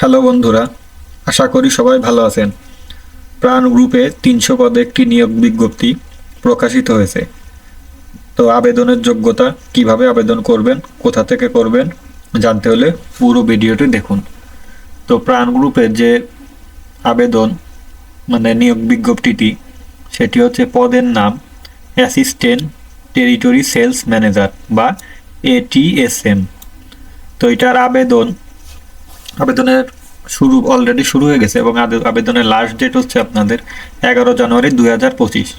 Hello বন্ধুরা, আশা করি সবাই ভালো আছেন। প্রাণ গ্রুপে ৩০০ পদে একটি নিয়োগ বিজ্ঞপ্তি প্রকাশিত হয়েছে। তো আবেদনের যোগ্যতা, কিভাবে আবেদন করবেন, কোথা থেকে করবেন জানতে হলে পুরো ভিডিওটি দেখুন। তো প্রাণ গ্রুপের যে আবেদন নিয়োগ বিজ্ঞপ্তিটি, সেটি হচ্ছে পদের নাম অ্যাসিস্ট্যান্ট টেরিটরি সেলস ম্যানেজার বা ATSM। তো এটার আবেদনের অলরেডি শুরু হয়ে গেছে এবং আবেদনের লাস্ট ডেট হচ্ছে আপনাদের 11 জানুয়ারি 2025।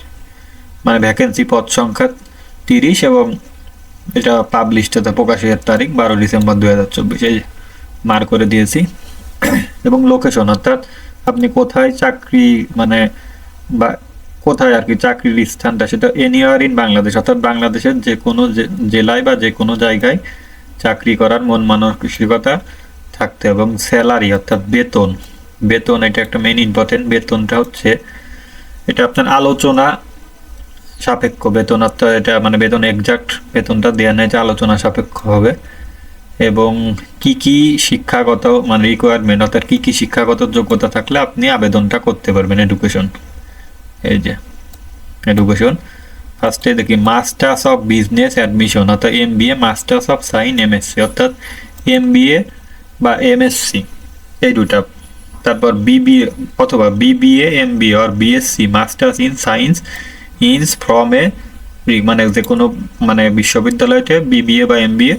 ভ্যাকেন্সি পদ সংখ্যা 30 এবং এটা পাবলিশড প্রকাশের তারিখ 12 ডিসেম্বর 2024 এই মার করে দিয়েছি। এবং লোকেশন, অর্থাৎ আপনি কোথায় চাকরি বা কোথায় আর কি চাকরির স্থানটা, সেটা এনিওয়ার ইন বাংলাদেশ, অর্থাৎ বাংলাদেশের যে কোনো জেলায় বা যে কোনো জায়গায় চাকরি করার মন মানসিকতা থাকতে। এবং স্যালারি অর্থাৎ বেতন এটা একটা মেইন ইম্পর্টেন্ট। বেতনটা হচ্ছে এটা আপনার আলোচনা সাপেক্ষ বেতন, অর্থাৎ এটা বেতন এক্সাক্ট বেতনটা দেওয়া নেই, আলোচনা সাপেক্ষ হবে। এবং কি শিক্ষাগত রিকোয়ারমেন্ট, অর্থাৎ কি শিক্ষাগত যোগ্যতা থাকলে আপনি আবেদনটা করতে পারবেন। এই যে এডুকেশন, ফার্স্টে দেখি মাস্টার্স অফ বিজনেস অ্যাডমিশন অর্থাৎ MBA, masters of sign MSc অর্থাৎ MBA বা MSc, এই দুটা। তারপর BBA অথবা BBA MBA আর BSc, মাস্টার্স ইন সায়েন্স ইনস ফ্রম এ যে কোনো বিশ্ববিদ্যালয়তে BBA বা MBA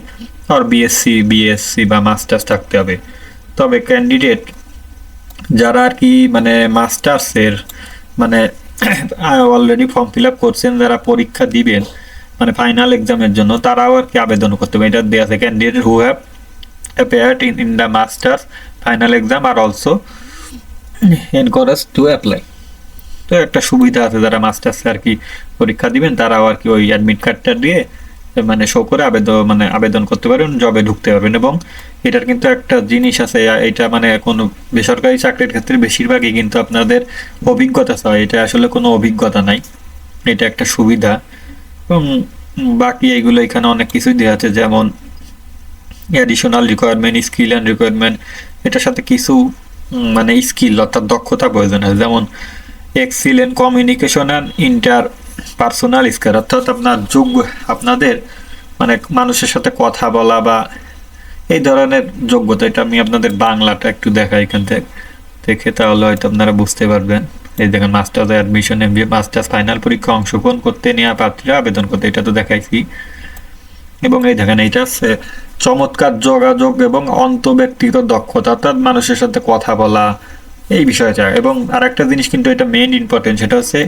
আর BSc বা মাস্টার্স থাকতে হবে। তবে ক্যান্ডিডেট যারা আর কি মাস্টার্সের অলরেডি ফর্ম ফিল আপ করছেন, যারা পরীক্ষা দিবেন ফাইনাল এক্সামের জন্য, তারাও আর কি আবেদন করতে হবে। এটা দেওয়া আছে, candidate who have appeared in the master's final exam are also encouraged to apply। তো একটা সুবিধা আছে, যারা মাস্টার্স আর কি পরীক্ষা দিবেন তারাও আর কি ওই অ্যাডমিট কার্ডটা দিয়ে শো করে আবেদন করতে পারবেন, জবে ঢুকতে পারবেন। এবং এটার কিন্তু একটা জিনিস আছে, এটা কোনো বেসরকারি চাকরির ক্ষেত্রে বেশিরভাগই কিন্তু আপনাদের অভিজ্ঞতা চায়, এটা আসলে কোনো অভিজ্ঞতা নাই, এটা একটা সুবিধা। এবং বাকি এইগুলো এখানে অনেক কিছুই দেওয়া আছে, যেমন additional requirement, skill and requirement, এটার সাথে কিছু স্কিল অর্থাৎ দক্ষতা প্রয়োজন হয়, যেমন excellent communication and interpersonal skill, অর্থাৎ আপনাদের মানুষের সাথে কথা বলা বা এই ধরনের যোগ্যতা। এটা আমি আপনাদের বাংলাটা একটু দেখাই এখান থেকে দেখে, তাহলে হয়তো আপনারা বুঝতে পারবেন। এই দেখেন, masters admission MBA masters final পরীক্ষা অংশগ্রহণ করতে নেওয়া প্রার্থীরা আবেদন করতে, এটা তো দেখাইছি। এবং এই দেখেন, এইটা আছে চমৎকার যোগাযোগ এবং অন্তঃব্যক্তিগত দক্ষতা, অর্থাৎ মানুষের সাথে কথা বলা, এই বিষয়টা। এবং আর একটা জিনিস কিন্তু এটা মেইন ইম্পর্টেন্ট, সেটা হচ্ছে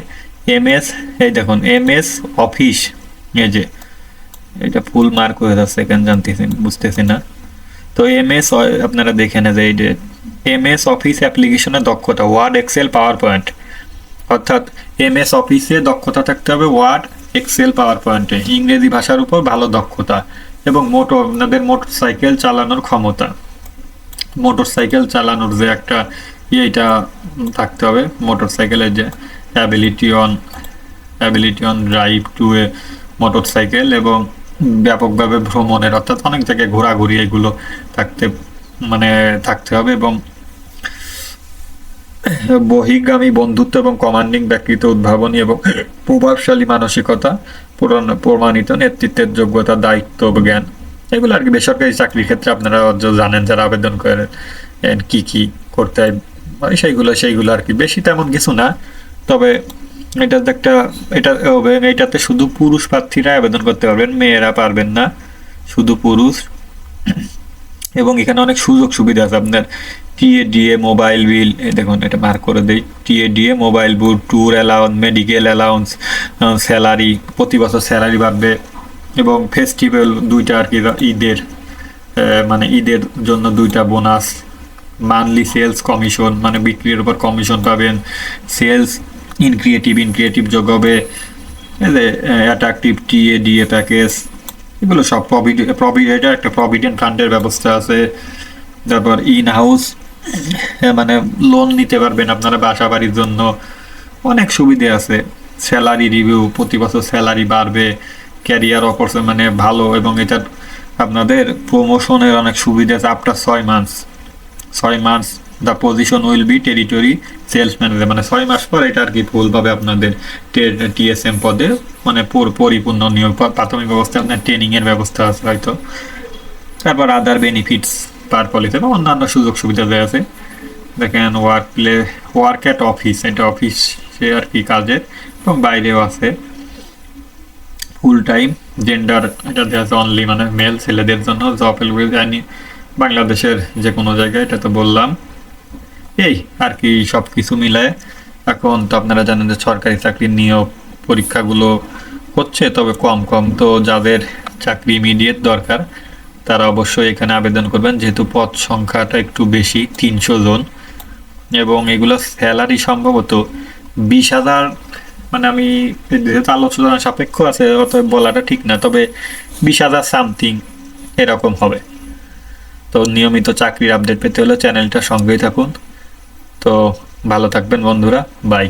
MS, এই দেখুন MS অফিস, এই যে এটা ফুল মার্ক হয়ে যাচ্ছে এখানে, বুঝতেছি না। তো MS আপনারা দেখেন যে এই যে MS অফিস অ্যাপ্লিকেশনের দক্ষতা, ওয়ার্ড, এক্সেল, পাওয়ার পয়েন্ট, অর্থাৎ MS অফিসে দক্ষতা থাকতে হবে ওয়ার্ড, এক্সেল, পাওয়ার পয়েন্টে, ইংরেজি ভাষার উপর ভালো দক্ষতা, এবং আপনাদের মোটরসাইকেল চালানোর ক্ষমতা, মোটরসাইকেল চালানোর যে একটা এটা থাকতে হবে, মোটরসাইকেলের যে ability on drive to a motorcycle, এবং ব্যাপকভাবে ভ্রমণের, অর্থাৎ অনেক জায়গায় ঘোরাঘুরি, এগুলো থাকতে হবে। এবং বহির্গামী বন্ধুত্ব এবং কমান্ডিং ব্যক্তিত্ব, উদ্ভাবনী এবং প্রভাবশালী মানসিকতা, প্রমাণিত নেতৃত্বের যোগ্যতা, দায়িত্ব জ্ঞান, এগুলো আর কি বেসরকারি চাকরির ক্ষেত্রে আপনারা জানেন, যারা আবেদন করেন কি করতে হয় সেইগুলো আর কি, বেশি তেমন কিছু না। তবে এটাতে শুধু পুরুষ প্রার্থীরা আবেদন করতে পারবেন, মেয়েরা পারবেন না, শুধু পুরুষ। এবং এখানে অনেক সুযোগ সুবিধা আছে আপনার, TADA মোবাইল বিল, দেখুন এটা মার্ক করে দেই, TADA mobile bill, tour allowance, medical allowance, salary, প্রতি বছর স্যালারি বাড়বে। এবং ফেস্টিভ্যাল দুইটা আর কি, ঈদের জন্য 2টা বোনাস, মান্থলি সেলস কমিশন, বিক্রির উপর কমিশন পাবেন, সেলস ইনক্রিয়েটিভ যোগ হবে, অ্যাট্রাকটিভ TADA প্যাকেজ, এগুলো সব এটা একটা প্রভিডেন্ট ফান্ডের ব্যবস্থা আছে। তারপর ইন হাউস লোন নিতে পারবেন আপনারা বাসা বাড়ির জন্য, অনেক সুবিধা আছে। স্যালারি রিভিউ, প্রতি বছর স্যালারি বাড়বে, ক্যারিয়ার অপরচুনিটি ভালো, এবং এটার আপনাদের প্রমোশনের অনেক সুবিধা আছে আফটার 6 মান্থস। 6 মাস the position will be territory sales manager, মানে 6 মাস পর এটা আর কি ফুলভাবে আপনাদের টিএসএম পদে মানে পরিপূর্ণ নিয়োগ, প্রাথমিক অবস্থায় আপনার ট্রেনিংয়ের ব্যবস্থা আছে হয়তো। তারপর আদার বেনিফিটস পার পলিসি বা অন্যান্য সুযোগ সুবিধা দেওয়া আছে। দেখেন ওয়ার্ক অ্যাট অফিস, এটা অফিসে আর কি কাজের, এবং বাইরেও আছে। ফুল টাইম, জেন্ডার এটা দেওয়া আছে অনলি মানে মেল, ছেলেদের জন্য। জব জানি বাংলাদেশের যে কোনো জায়গায়, এটা তো বললাম। এই আর কি সব কিছু মিলায় এখন তো আপনারা জানেন যে সরকারি চাকরির নিয়োগ পরীক্ষাগুলো হচ্ছে, তবে কম কম। তো যাদের চাকরি ইমিডিয়েট দরকার তারা অবশ্যই এখানে আবেদন করবেন, যেহেতু পদ সংখ্যাটা একটু বেশি, 300 জন, এবং এগুলো স্যালারি সম্ভবত 20,000, মানে আমি যেহেতু আলোচনা সাপেক্ষ আছে অতএব বলাটা ঠিক না, তবে 20,000 সামথিং এরকম হবে। তো নিয়মিত চাকরির আপডেট পেতে হলে চ্যানেলটা সঙ্গেই থাকুন। তো ভালো থাকবেন বন্ধুরা, বাই।